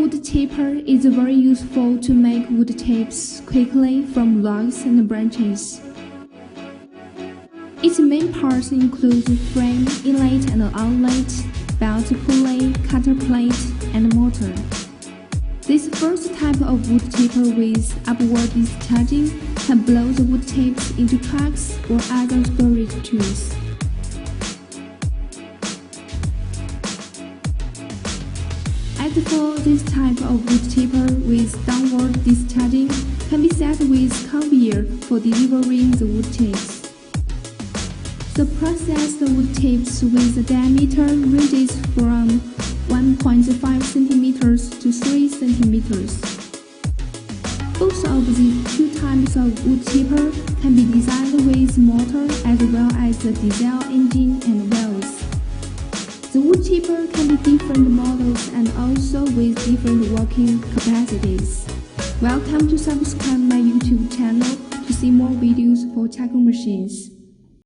wood chipper is very useful to make wood chips quickly from logs and branches. Its main parts include frame, inlet and outlet, belt pulley, cutter plate, and motor. This first type of wood chipper with upward discharging can blow the wood chips into trucks or other storage tools. As for this type of wood chipper with downward discharging, can be set with conveyor for delivering the wood chips. The processed wood chips with a diameter ranges from 1.5 cm to 3 cm. Both of these two types of wood chipper can be designed with motor as well as a diesel engine and wheels. The wood chipper can be different models and also with different working capacities. Welcome to subscribe my YouTube channel to see more videos for charcoal machines.